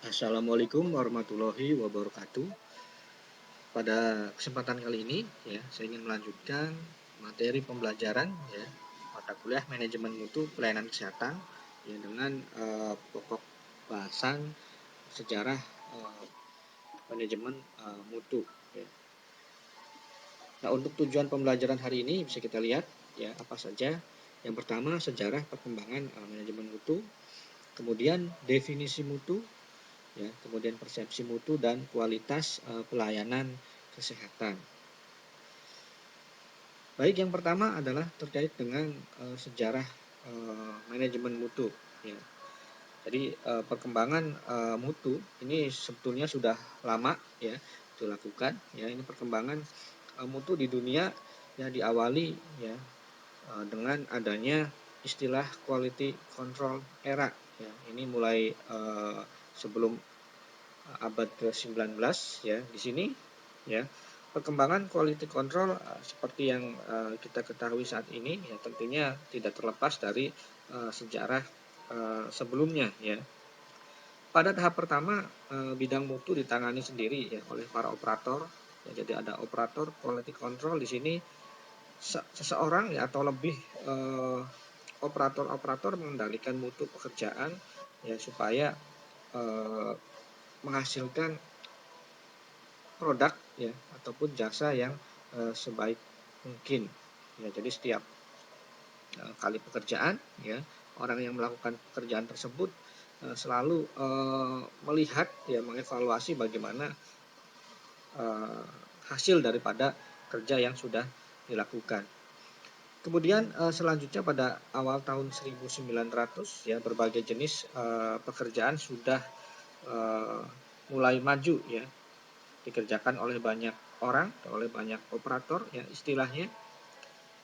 Assalamualaikum warahmatullahi wabarakatuh. Pada kesempatan kali ini, saya ingin melanjutkan materi pembelajaran, mata kuliah manajemen mutu pelayanan kesehatan, dengan pokok bahasan sejarah manajemen mutu. Ya. Nah, untuk tujuan pembelajaran hari ini bisa kita lihat, apa saja. Yang pertama, sejarah perkembangan manajemen mutu, kemudian definisi mutu, kemudian persepsi mutu dan kualitas pelayanan kesehatan. Baik, yang pertama adalah terkait dengan sejarah manajemen mutu. Ya. Jadi perkembangan mutu ini sebetulnya sudah lama dilakukan. Ya, ini perkembangan mutu di dunia diawali dengan adanya istilah quality control era. Ya, ini mulai sebelum abad ke-19 di sini perkembangan quality control seperti yang kita ketahui saat ini tentunya tidak terlepas dari sejarah sebelumnya Pada tahap pertama bidang mutu ditangani sendiri oleh para operator. Jadi ada operator quality control di sini seseorang atau lebih operator-operator mengendalikan mutu pekerjaan supaya menghasilkan produk ataupun jasa yang sebaik mungkin. Jadi setiap kali pekerjaan orang yang melakukan pekerjaan tersebut selalu melihat mengevaluasi bagaimana hasil daripada kerja yang sudah dilakukan. Kemudian selanjutnya pada awal tahun 1900 berbagai jenis pekerjaan sudah mulai maju dikerjakan oleh banyak orang, oleh banyak operator istilahnya,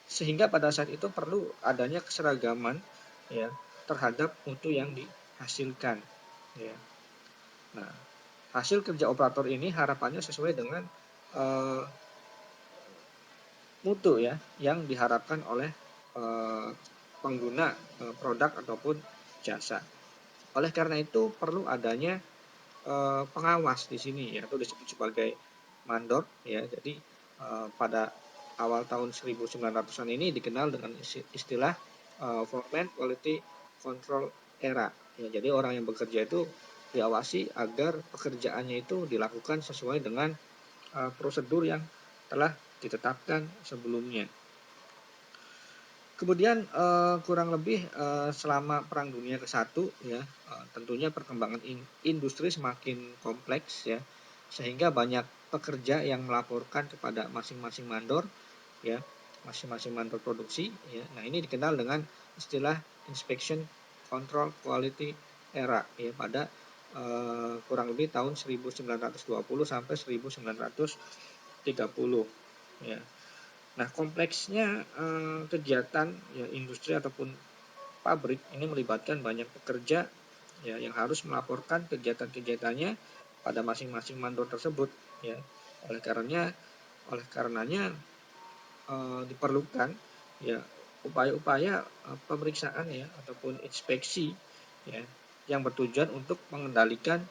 sehingga pada saat itu perlu adanya keseragaman terhadap mutu yang dihasilkan. Nah, hasil kerja operator ini harapannya sesuai dengan mutu yang diharapkan oleh pengguna produk ataupun jasa. Oleh karena itu perlu adanya pengawas di sini atau disebut sebagai mandor Jadi pada awal tahun 1900-an ini dikenal dengan istilah Foreman Quality Control Era. Jadi orang yang bekerja itu diawasi agar pekerjaannya itu dilakukan sesuai dengan prosedur yang telah ditetapkan sebelumnya. Kemudian kurang lebih selama Perang Dunia ke-1 tentunya perkembangan industri semakin kompleks sehingga banyak pekerja yang melaporkan kepada masing-masing mandor masing-masing mandor produksi Nah, ini dikenal dengan istilah Inspection Control Quality Era pada kurang lebih tahun 1920 sampai 1930 Nah, kompleksnya kegiatan industri ataupun pabrik ini melibatkan banyak pekerja yang harus melaporkan kegiatan-kegiatannya pada masing-masing mandor tersebut Oleh karenanya diperlukan upaya-upaya pemeriksaan ataupun inspeksi yang bertujuan untuk mengendalikan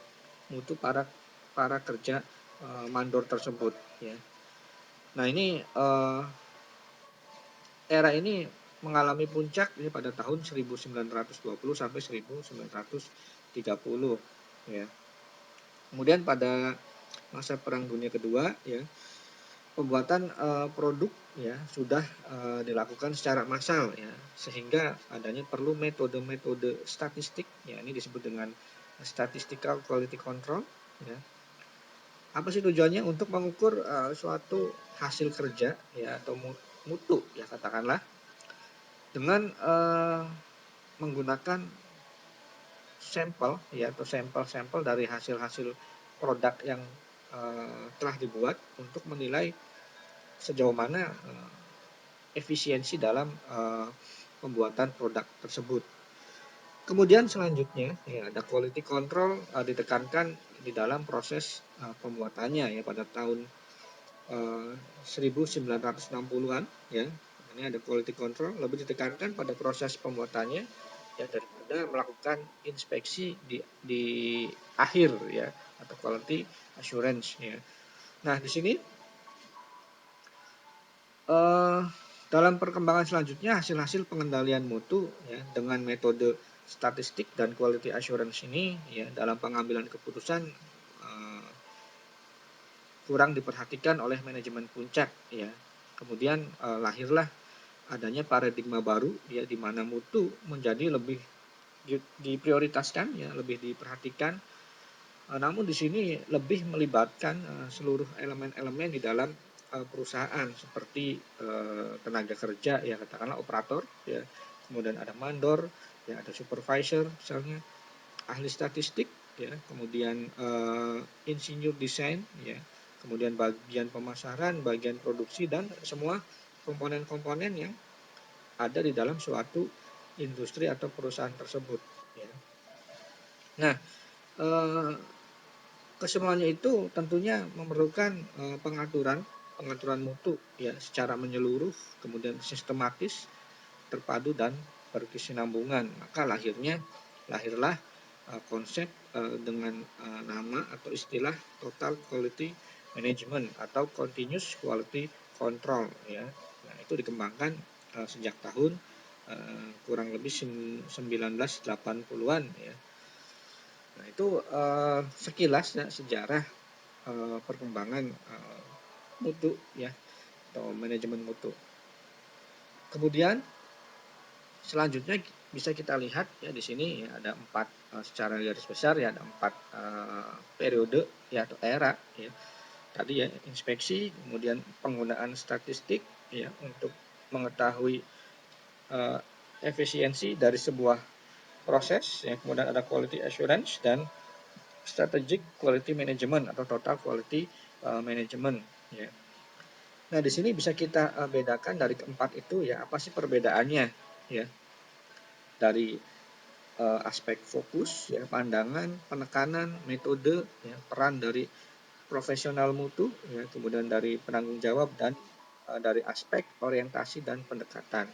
mutu para kerja mandor tersebut Nah, ini era ini mengalami puncak pada tahun 1920 sampai 1930 Kemudian pada masa Perang Dunia Kedua pembuatan produk sudah dilakukan secara massal sehingga adanya perlu metode-metode statistik ini disebut dengan statistical quality control Apa sih tujuannya? Untuk mengukur suatu hasil kerja atau mutu katakanlah dengan menggunakan sampel atau sampel-sampel dari hasil-hasil produk yang telah dibuat untuk menilai sejauh mana efisiensi dalam pembuatan produk tersebut. Kemudian selanjutnya ada quality control ditekankan di dalam proses pembuatannya pada tahun 1960-an Ini ada quality control lebih ditekankan pada proses pembuatannya dari pada melakukan inspeksi di akhir ya, atau quality assurance ya. Nah, di sini dalam perkembangan selanjutnya hasil-hasil pengendalian mutu ya dengan metode statistik dan quality assurance ini ya dalam pengambilan keputusan kurang diperhatikan oleh manajemen puncak ya. Kemudian lahirlah adanya paradigma baru ya di mana mutu menjadi lebih diprioritaskan ya, lebih diperhatikan. Namun di sini lebih melibatkan seluruh elemen-elemen di dalam perusahaan seperti tenaga kerja ya, katakanlah operator ya, kemudian ada mandor ya, ada supervisor misalnya, ahli statistik ya, kemudian insinyur desain ya, kemudian bagian pemasaran, bagian produksi, dan semua komponen-komponen yang ada di dalam suatu industri atau perusahaan tersebut ya. Nah, kesemuanya itu tentunya memerlukan pengaturan mutu ya secara menyeluruh, kemudian sistematis, terpadu, dan berkesinambungan. Maka lahirlah konsep dengan nama atau istilah Total Quality Management atau Continuous Quality Control ya. Nah, itu dikembangkan sejak tahun kurang lebih 1980-an ya. Nah, itu sekilas ya sejarah perkembangan mutu ya, atau manajemen mutu. Kemudian selanjutnya bisa kita lihat ya di sini ya ada 4 secara garis besar ya ada 4 periode ya atau era ya. Tadi ya inspeksi, kemudian penggunaan statistik ya untuk mengetahui efisiensi dari sebuah proses ya, kemudian ada quality assurance dan strategic quality management atau total quality management ya. Nah, di sini bisa kita bedakan dari keempat itu ya, apa sih perbedaannya ya, dari aspek fokus ya, pandangan, penekanan, metode ya, peran dari profesional mutu ya, kemudian dari penanggung jawab, dan dari aspek orientasi dan pendekatan.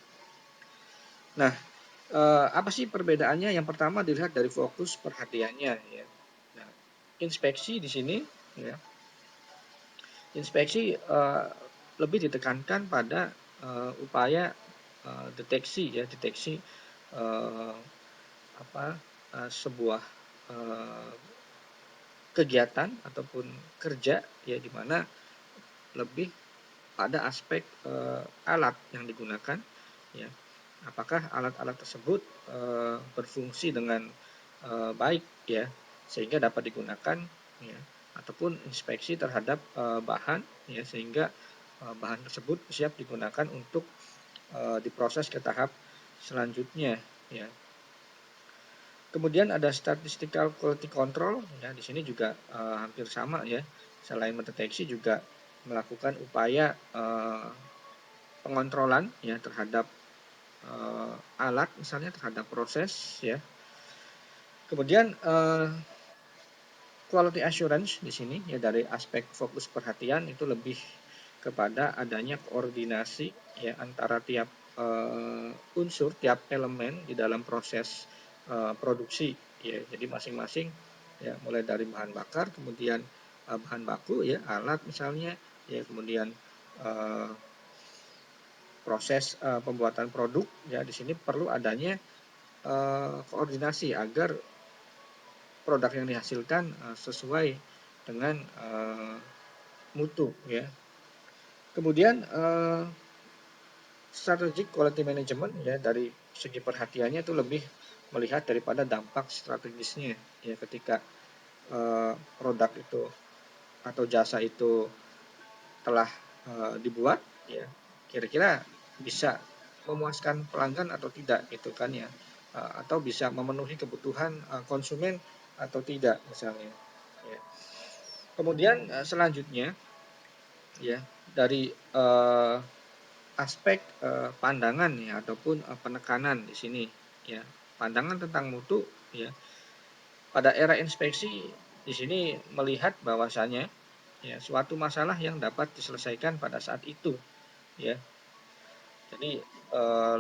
Nah, apa sih perbedaannya? Yang pertama dilihat dari fokus perhatiannya ya. Nah, inspeksi di sini ya, inspeksi lebih ditekankan pada upaya deteksi ya, deteksi sebuah kegiatan ataupun kerja ya, di mana lebih pada aspek alat yang digunakan ya. Apakah alat-alat tersebut berfungsi dengan baik ya, sehingga dapat digunakan ya, ataupun inspeksi terhadap bahan ya, sehingga bahan tersebut siap digunakan untuk diproses ke tahap selanjutnya ya. Kemudian ada statistical quality control ya, di sini juga hampir sama ya. Selain mendeteksi juga melakukan upaya pengontrolan ya terhadap alat, misalnya terhadap proses ya. Kemudian quality assurance di sini ya, dari aspek fokus perhatian itu lebih kepada adanya koordinasi ya antara tiap unsur, tiap elemen di dalam proses produksi ya. Jadi masing-masing ya, mulai dari bahan bakar, kemudian bahan baku ya, alat misalnya ya, kemudian proses pembuatan produk ya, di sini perlu adanya koordinasi agar produk yang dihasilkan sesuai dengan mutu ya. Kemudian strategic quality management ya, dari segi perhatiannya itu lebih melihat daripada dampak strategisnya ya, ketika produk itu atau jasa itu telah dibuat ya, kira-kira bisa memuaskan pelanggan atau tidak gitu kan ya, atau bisa memenuhi kebutuhan konsumen atau tidak misalnya ya. Kemudian selanjutnya ya, dari aspek pandangan ya ataupun penekanan di sini ya. Pandangan tentang mutu ya. Pada era inspeksi di sini melihat bahwasanya ya suatu masalah yang dapat diselesaikan pada saat itu ya. Jadi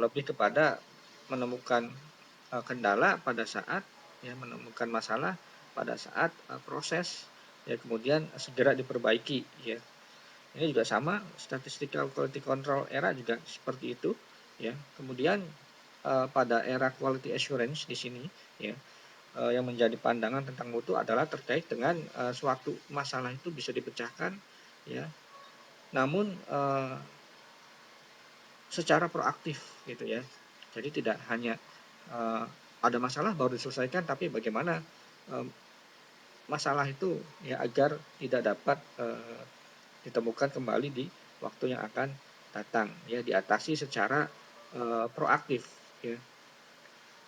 lebih kepada menemukan kendala pada saat ya menemukan masalah pada saat proses ya kemudian segera diperbaiki ya. Ini juga sama, statistical quality control era juga seperti itu ya. Kemudian pada era quality assurance di sini ya yang menjadi pandangan tentang mutu adalah terkait dengan suatu masalah itu bisa dipecahkan ya. Namun secara proaktif gitu ya. Jadi tidak hanya ada masalah baru diselesaikan, tapi bagaimana masalah itu ya agar tidak dapat ditemukan kembali di waktu yang akan datang ya, diatasi secara proaktif ya.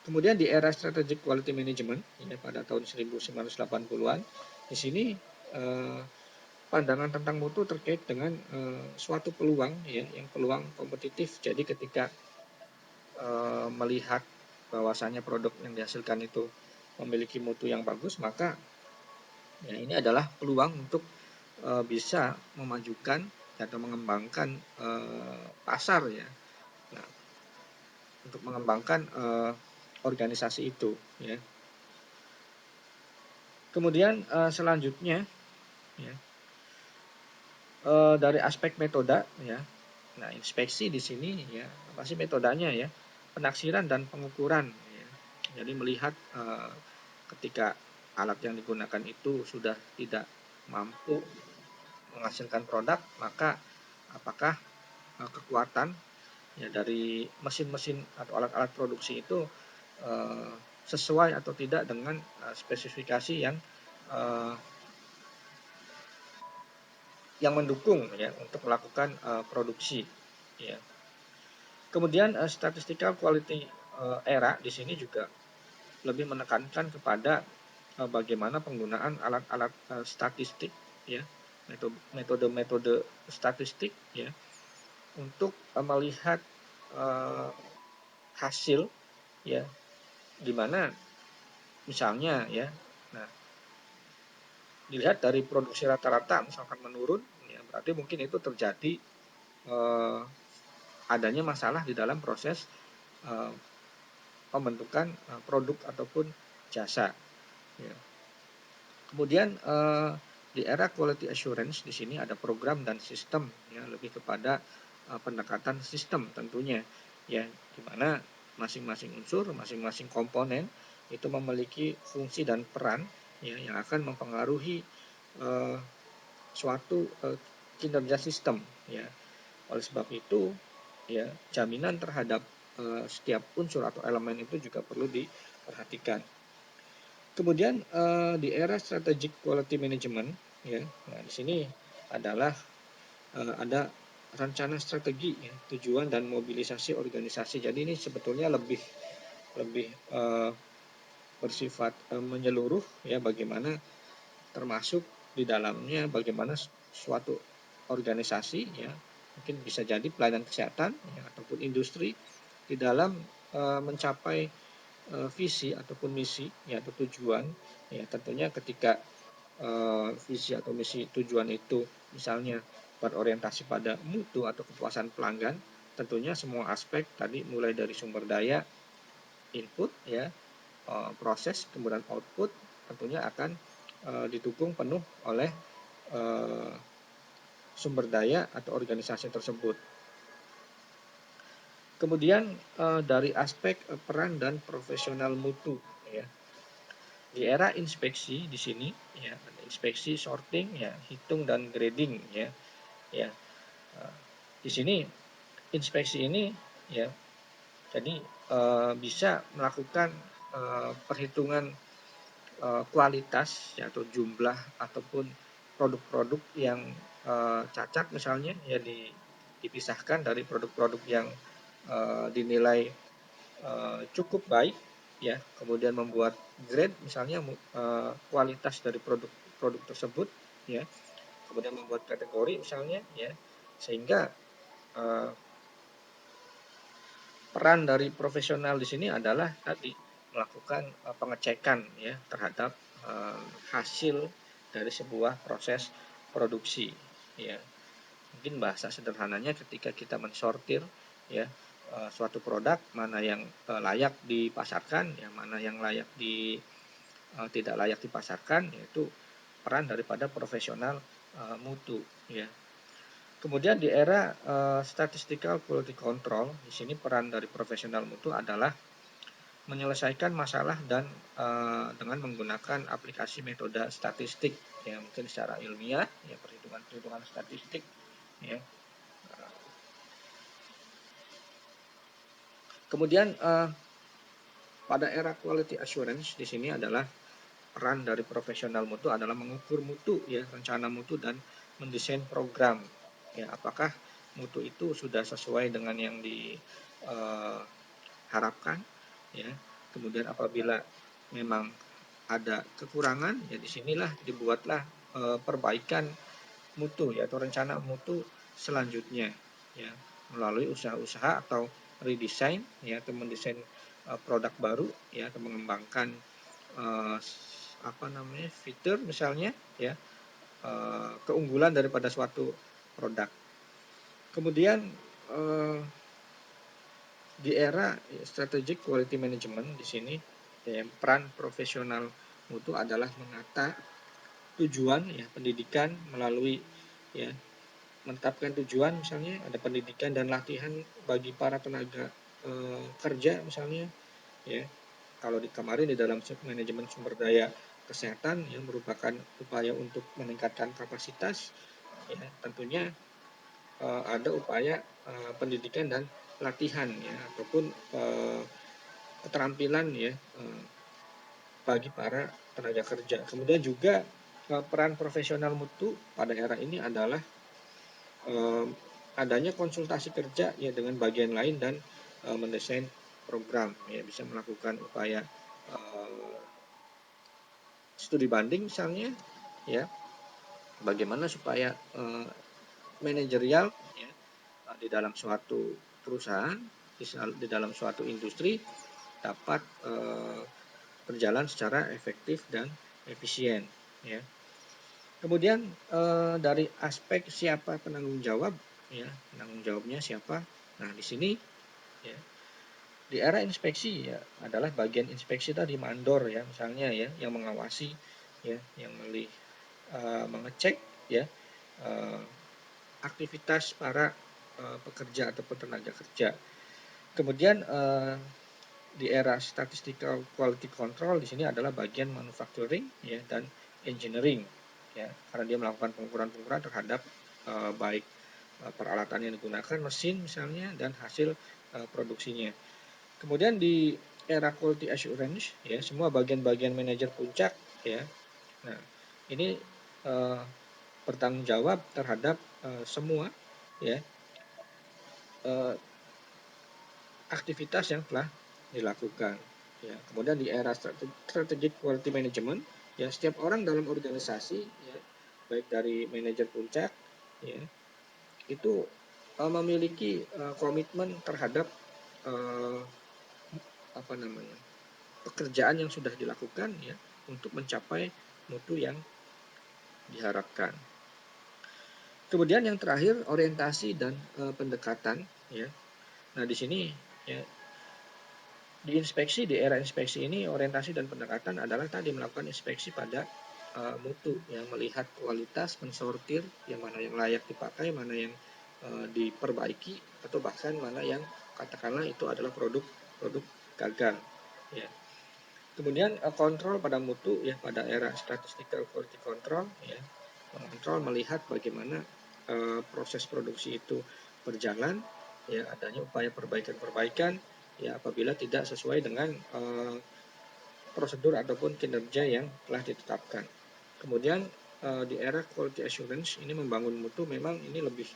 Kemudian di era strategic quality management ya, pada tahun 1980-an di sini eh, pandangan tentang mutu terkait dengan suatu peluang ya, yang peluang kompetitif. Jadi ketika melihat bahwasanya produk yang dihasilkan itu memiliki mutu yang bagus, maka ya ini adalah peluang untuk bisa memajukan atau mengembangkan pasar ya. Nah, untuk mengembangkan organisasi itu ya. Kemudian selanjutnya ya, dari aspek metode ya. Nah, inspeksi di sini ya, apa sih metodenya ya? Penaksiran dan pengukuran ya. Jadi melihat ketika alat yang digunakan itu sudah tidak mampu menghasilkan produk, maka apakah kekuatan ya dari mesin-mesin atau alat-alat produksi itu uh, sesuai atau tidak dengan spesifikasi uh, yang mendukung ya untuk melakukan produksi ya. Kemudian statistical quality era di sini juga lebih menekankan kepada bagaimana penggunaan alat-alat statistik ya, metode-metode statistik ya untuk melihat uh, hasil ya, di mana misalnya ya, nah dilihat dari produksi rata-rata misalkan menurun ya, berarti mungkin itu terjadi eh, adanya masalah di dalam proses eh, pembentukan produk ataupun jasa ya. Kemudian di era quality assurance di sini ada program dan sistem ya, lebih kepada pendekatan sistem tentunya ya, di mana masing-masing unsur, masing-masing komponen itu memiliki fungsi dan peran ya yang akan mempengaruhi eh, suatu kinerja sistem ya. Oleh sebab itu ya jaminan terhadap setiap unsur atau elemen itu juga perlu diperhatikan. Kemudian di era strategic quality management ya, nah di sini adalah ada rencana strategi ya, tujuan dan mobilisasi organisasi. Jadi ini sebetulnya lebih lebih bersifat menyeluruh ya, bagaimana termasuk di dalamnya bagaimana suatu organisasi ya, mungkin bisa jadi pelayanan kesehatan ya, ataupun industri di dalam mencapai visi ataupun misi ya, atau tujuan ya. Tentunya ketika visi atau misi tujuan itu misalnya berorientasi pada mutu atau kepuasan pelanggan, tentunya semua aspek tadi mulai dari sumber daya input ya, proses kemudian output tentunya akan didukung penuh oleh sumber daya atau organisasi tersebut. Kemudian dari aspek peran dan profesional mutu ya. Di era inspeksi di sini ya, inspeksi, sorting ya, hitung dan grading ya. Ya. Di sini inspeksi ini ya, jadi bisa melakukan perhitungan kualitas ya, atau jumlah ataupun produk-produk yang cacat misalnya ya, dipisahkan dari produk-produk yang dinilai cukup baik ya, kemudian membuat grade misalnya kualitas dari produk-produk tersebut ya, kemudian membuat kategori misalnya ya, sehingga eh, peran dari profesional di sini adalah tadi melakukan pengecekan ya terhadap hasil dari sebuah proses produksi ya. Mungkin bahasa sederhananya ketika kita mensortir ya suatu produk, mana yang layak dipasarkan, yang mana yang tidak layak dipasarkan, yaitu peran daripada profesional mutu, ya. Kemudian di era statistical quality control, di sini peran dari profesional mutu adalah menyelesaikan masalah dan dengan menggunakan aplikasi metode statistik, ya, mungkin secara ilmiah, ya, perhitungan statistik, ya. Kemudian pada era quality assurance di sini adalah peran dari profesional mutu adalah mengukur mutu, ya, rencana mutu dan mendesain program, ya, apakah mutu itu sudah sesuai dengan yang diharapkan, ya. Kemudian apabila memang ada kekurangan, ya disinilah dibuatlah perbaikan mutu, ya, atau rencana mutu selanjutnya, ya, melalui usaha-usaha atau redesign, ya, atau mendesain produk baru, ya, atau mengembangkan uh, fitur misalnya, ya, keunggulan daripada suatu produk. Kemudian uh, di era strategic quality management di sini, ya, peran profesional mutu adalah menata tujuan, ya, pendidikan melalui, ya, menetapkan tujuan, misalnya ada pendidikan dan latihan bagi para tenaga kerja misalnya, ya. Kalau kemarin di dalam manajemen sumber daya kesehatan, yang merupakan upaya untuk meningkatkan kapasitas, ya, tentunya ada upaya pendidikan dan latihan, ya, ataupun keterampilan, ya, bagi para tenaga kerja. Kemudian juga peran profesional mutu pada era ini adalah adanya konsultasi kerja, ya, dengan bagian lain dan mendesain program, ya, bisa melakukan upaya studi banding misalnya, ya, bagaimana supaya manajerial, ya, di dalam suatu perusahaan, di dalam suatu industri dapat berjalan secara efektif dan efisien, ya. Kemudian dari aspek siapa penanggung jawab, ya, penanggung jawabnya siapa. Nah, di sini, ya, di era inspeksi, ya, adalah bagian inspeksi tadi mandor, ya, misalnya, ya, yang mengawasi, ya, yang mengecek, ya, aktivitas para pekerja atau tenaga kerja. Kemudian di era statistical quality control di sini adalah bagian manufacturing, ya, dan engineering, ya, karena dia melakukan pengukuran-pengukuran terhadap baik peralatan yang digunakan, mesin misalnya, dan hasil produksinya. Kemudian di era quality assurance, ya, semua bagian-bagian manajer puncak, ya. Nah, ini bertanggung jawab terhadap semua, ya, aktivitas yang telah dilakukan, ya. Kemudian di era strategic quality management, ya, setiap orang dalam organisasi, ya, baik dari manajer puncak, ya, itu memiliki komitmen terhadap uh, pekerjaan yang sudah dilakukan, ya, untuk mencapai mutu yang diharapkan. Kemudian yang terakhir orientasi dan pendekatan, ya. Nah, di sini, ya, di era inspeksi ini orientasi dan pendekatan adalah tadi melakukan inspeksi pada mutu, yang melihat kualitas, mensortir yang mana yang layak dipakai, mana yang diperbaiki, atau bahkan mana yang katakanlah itu adalah produk gagal, ya. Kemudian kontrol pada mutu, ya, pada era statistical quality control, ya, mengontrol, melihat bagaimana proses produksi itu berjalan, ya, adanya upaya perbaikan-perbaikan, ya, apabila tidak sesuai dengan prosedur ataupun kinerja yang telah ditetapkan. Kemudian di era quality assurance ini membangun mutu memang ini lebih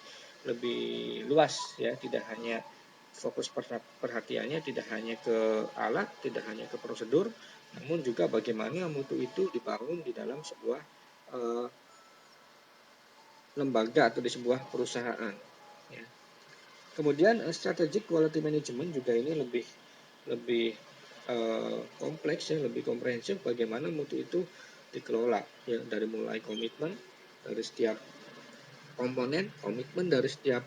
lebih luas, ya, tidak hanya fokus perhatiannya tidak hanya ke alat, tidak hanya ke prosedur, namun juga bagaimana mutu itu dibangun di dalam sebuah lembaga atau di sebuah perusahaan, ya. Kemudian strategic quality management juga ini lebih lebih kompleks, ya, lebih komprehensif bagaimana mutu itu dikelola, ya, dari mulai komitmen dari setiap komponen, komitmen dari setiap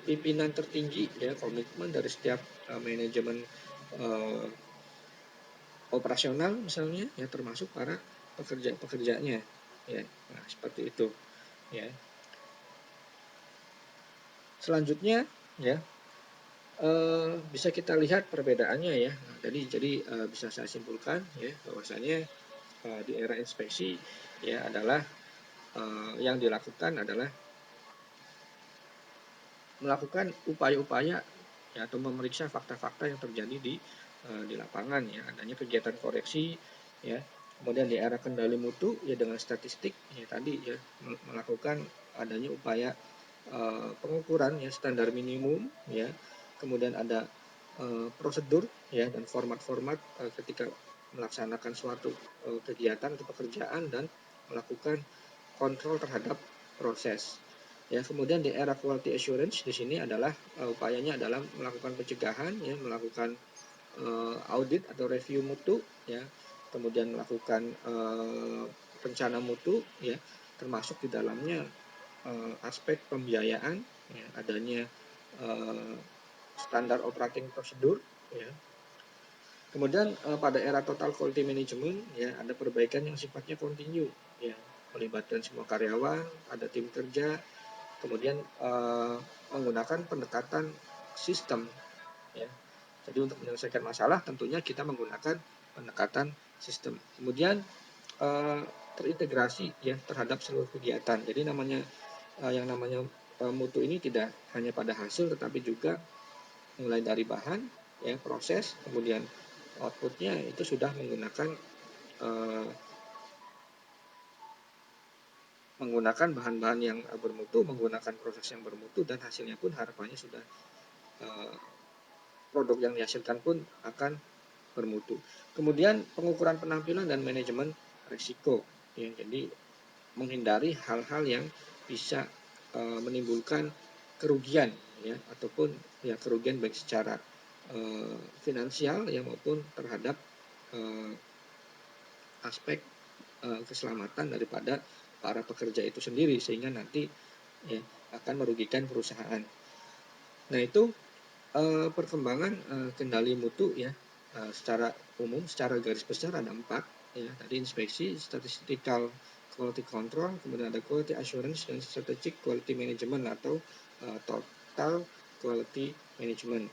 pimpinan tertinggi ya, komitmen dari setiap manajemen uh, operasional misalnya ya, termasuk para pekerja-pekerjanya ya. Nah, seperti itu ya. Selanjutnya ya, bisa kita lihat perbedaannya ya. Nah, jadi bisa saya simpulkan ya bahwasanya di era inspeksi ya adalah yang dilakukan adalah melakukan upaya-upaya ya, atau memeriksa fakta-fakta yang terjadi di lapangan ya, adanya kegiatan koreksi ya. Kemudian di era kendali mutu ya dengan statistik ya tadi ya, melakukan adanya upaya pengukuran ya standar minimum ya. Kemudian ada prosedur ya dan format-format ketika melaksanakan suatu kegiatan atau pekerjaan dan melakukan kontrol terhadap proses. Ya, kemudian di era quality assurance di sini adalah upayanya adalah melakukan pencegahan ya, melakukan audit atau review mutu ya, kemudian melakukan rencana mutu ya, termasuk di dalamnya aspek pembiayaan ya, adanya uh, standar operating prosedur ya. Kemudian pada era total quality management ya ada perbaikan yang sifatnya continue ya, melibatkan semua karyawan, ada tim kerja, kemudian menggunakan pendekatan sistem ya. Jadi untuk menyelesaikan masalah tentunya kita menggunakan pendekatan sistem. Kemudian terintegrasi ya terhadap seluruh kegiatan. Jadi yang namanya mutu ini tidak hanya pada hasil tetapi juga mulai dari bahan ya, proses, kemudian outputnya itu sudah eh, menggunakan bahan-bahan yang bermutu, menggunakan proses yang bermutu, dan hasilnya pun harapannya sudah eh, produk yang dihasilkan pun akan bermutu. Kemudian pengukuran penampilan dan manajemen risiko ya, jadi menghindari hal-hal yang bisa menimbulkan kerugian ya, ataupun ya kerugian baik secara finansial ya maupun terhadap uh, aspek keselamatan daripada para pekerja itu sendiri, sehingga nanti ya akan merugikan perusahaan. Nah, itu perkembangan kendali mutu ya, secara umum, secara garis besar ada 4 ya. Tadi inspeksi, statistical quality control, kemudian ada quality assurance dan strategic quality management atau total quality management.